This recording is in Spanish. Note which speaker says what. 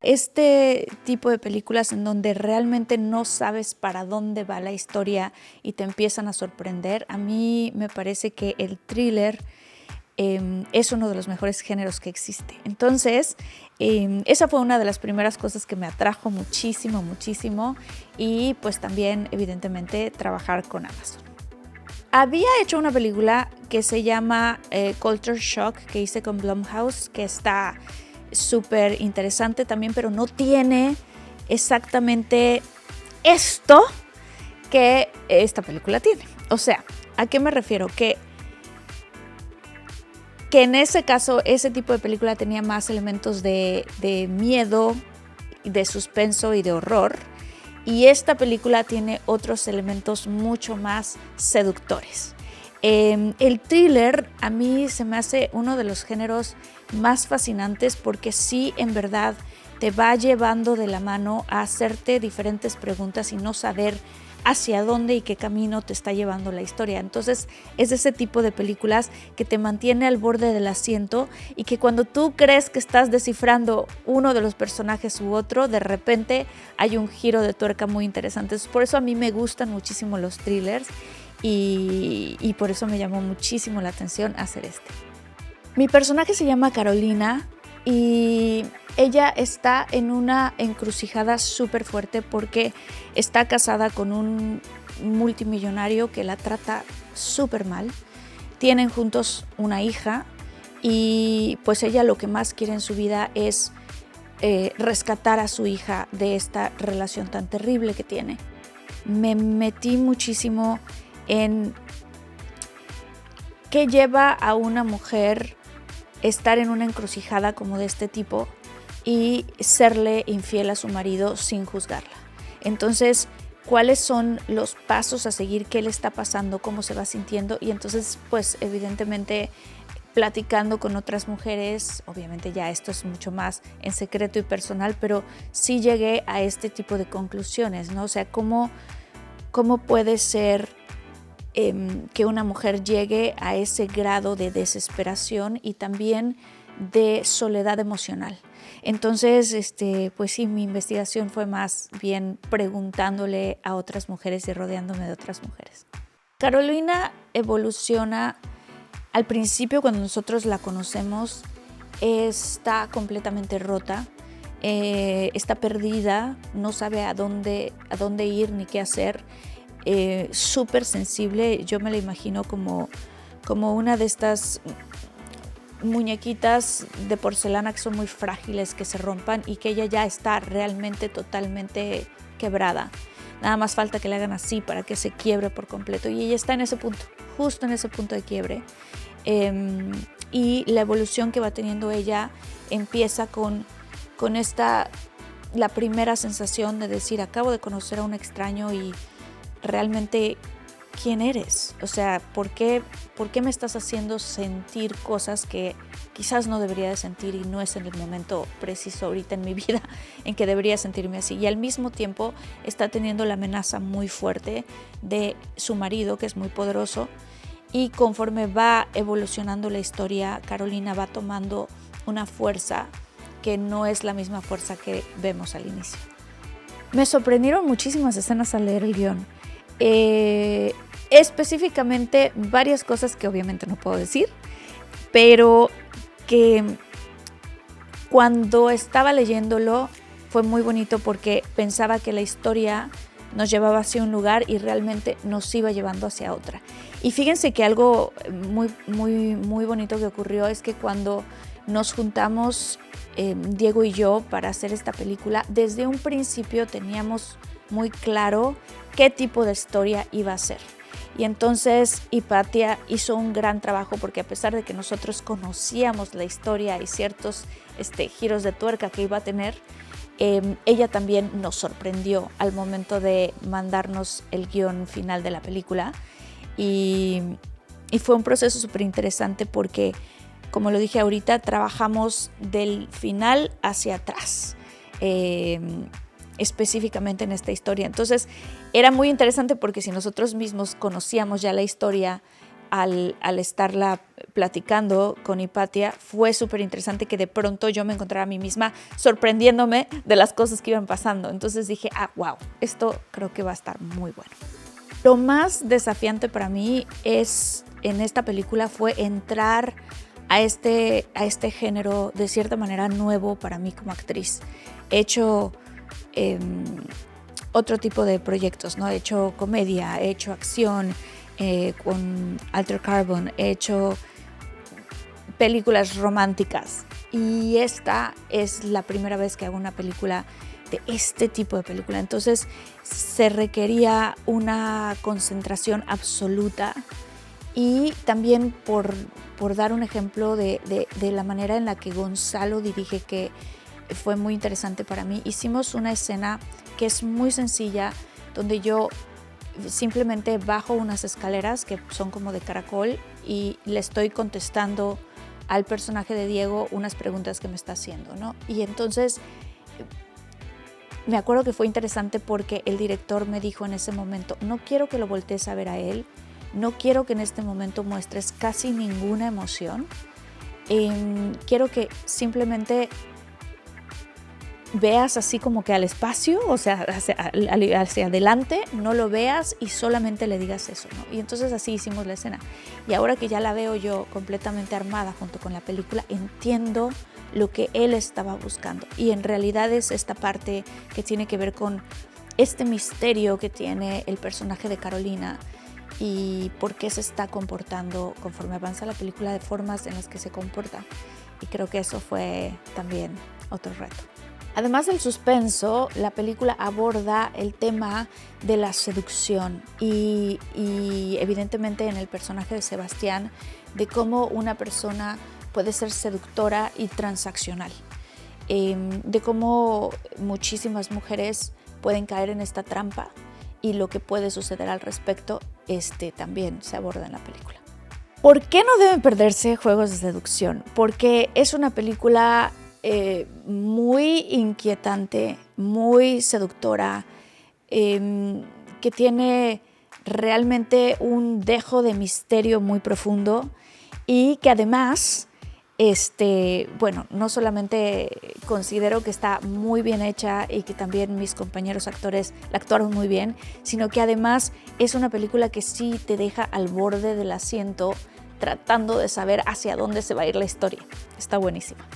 Speaker 1: Este tipo de películas en donde realmente no sabes para dónde va la historia y te empiezan a sorprender, a mí me parece que el thriller es uno de los mejores géneros que existe. Entonces, esa fue una de las primeras cosas que me atrajo muchísimo, muchísimo, y pues también evidentemente trabajar con Amazon. Había hecho una película que se llama Culture Shock, que hice con Blumhouse, que está súper interesante también, pero no tiene exactamente esto que esta película tiene. O sea, ¿a qué me refiero? Que en ese caso, ese tipo de película tenía más elementos de miedo, de suspenso y de horror. Y esta película tiene otros elementos mucho más seductores. El thriller a mí se me hace uno de los géneros más fascinantes porque sí, en verdad, te va llevando de la mano a hacerte diferentes preguntas y no saber hacia dónde y qué camino te está llevando la historia. Entonces es ese tipo de películas que te mantiene al borde del asiento y que cuando tú crees que estás descifrando uno de los personajes u otro, de repente hay un giro de tuerca muy interesante. Por eso a mí me gustan muchísimo los thrillers y por eso me llamó muchísimo la atención hacer este. Mi personaje se llama Carolina y ella está en una encrucijada súper fuerte porque está casada con un multimillonario que la trata súper mal. Tienen juntos una hija y pues ella lo que más quiere en su vida es rescatar a su hija de esta relación tan terrible que tiene. Me metí muchísimo en qué lleva a una mujer estar en una encrucijada como de este tipo y serle infiel a su marido sin juzgarla. Entonces, ¿cuáles son los pasos a seguir? ¿Qué le está pasando? ¿Cómo se va sintiendo? Y entonces, pues evidentemente, platicando con otras mujeres, obviamente ya esto es mucho más en secreto y personal, pero sí llegué a este tipo de conclusiones, ¿no? O sea, ¿cómo puede ser que una mujer llegue a ese grado de desesperación y también de soledad emocional? Entonces, pues sí, mi investigación fue más bien preguntándole a otras mujeres y rodeándome de otras mujeres. Carolina evoluciona. Al principio, cuando nosotros la conocemos, está completamente rota, está perdida, no sabe a dónde ir ni qué hacer. Súper sensible, yo me la imagino como una de estas muñequitas de porcelana que son muy frágiles, que se rompan y que ella ya está realmente totalmente quebrada. Nada más falta que le hagan así para que se quiebre por completo y ella está en ese punto, justo en ese punto de quiebre. Y la evolución que va teniendo ella empieza con la primera sensación de decir, acabo de conocer a un extraño y realmente, ¿quién eres? O sea, ¿por qué me estás haciendo sentir cosas que quizás no debería de sentir y no es en el momento preciso ahorita en mi vida en que debería sentirme así? Y al mismo tiempo está teniendo la amenaza muy fuerte de su marido, que es muy poderoso, y conforme va evolucionando la historia, Carolina va tomando una fuerza que no es la misma fuerza que vemos al inicio. Me sorprendieron muchísimas escenas al leer el guión. Específicamente varias cosas que obviamente no puedo decir, pero que cuando estaba leyéndolo fue muy bonito porque pensaba que la historia nos llevaba hacia un lugar y realmente nos iba llevando hacia otra. Y fíjense que algo muy, muy, muy bonito que ocurrió es que cuando nos juntamos Diego y yo para hacer esta película, desde un principio teníamos muy claro qué tipo de historia iba a ser. Y entonces Hypatia hizo un gran trabajo porque a pesar de que nosotros conocíamos la historia y ciertos giros de tuerca que iba a tener, ella también nos sorprendió al momento de mandarnos el guión final de la película. Y fue un proceso súper interesante porque, como lo dije ahorita, trabajamos del final hacia atrás. Específicamente en esta historia. Entonces era muy interesante porque si nosotros mismos conocíamos ya la historia al estarla platicando con Hipatia, fue súper interesante que de pronto yo me encontrara a mí misma sorprendiéndome de las cosas que iban pasando. Entonces dije, wow, esto creo que va a estar muy bueno. Lo más desafiante para mí en esta película fue entrar a este género de cierta manera nuevo para mí como actriz. He hecho otro tipo de proyectos, ¿no? He hecho comedia, he hecho acción, con Alter Carbon, he hecho películas románticas y esta es la primera vez que hago una película de este tipo de película. Entonces se requería una concentración absoluta y también por dar un ejemplo de la manera en la que Gonzalo dirige, que fue muy interesante para mí. Hicimos una escena que es muy sencilla, donde yo simplemente bajo unas escaleras que son como de caracol y le estoy contestando al personaje de Diego unas preguntas que me está haciendo, ¿no? Y entonces me acuerdo que fue interesante porque el director me dijo en ese momento, no quiero que lo voltees a ver a él, no quiero que en este momento muestres casi ninguna emoción, quiero que simplemente veas así como que al espacio, o sea, hacia adelante, no lo veas y solamente le digas eso, ¿no? Y entonces así hicimos la escena. Y ahora que ya la veo yo completamente armada junto con la película, entiendo lo que él estaba buscando. Y en realidad es esta parte que tiene que ver con este misterio que tiene el personaje de Carolina y por qué se está comportando conforme avanza la película, de formas en las que se comporta. Y creo que eso fue también otro reto. Además del suspenso, la película aborda el tema de la seducción y evidentemente en el personaje de Sebastián, de cómo una persona puede ser seductora y transaccional, de cómo muchísimas mujeres pueden caer en esta trampa y lo que puede suceder al respecto también se aborda en la película. ¿Por qué no deben perderse Juegos de Seducción? Porque es una película muy inquietante, muy seductora, que tiene realmente un dejo de misterio muy profundo y que además, bueno, no solamente considero que está muy bien hecha y que también mis compañeros actores la actuaron muy bien, sino que además es una película que sí te deja al borde del asiento tratando de saber hacia dónde se va a ir la historia. Está buenísima.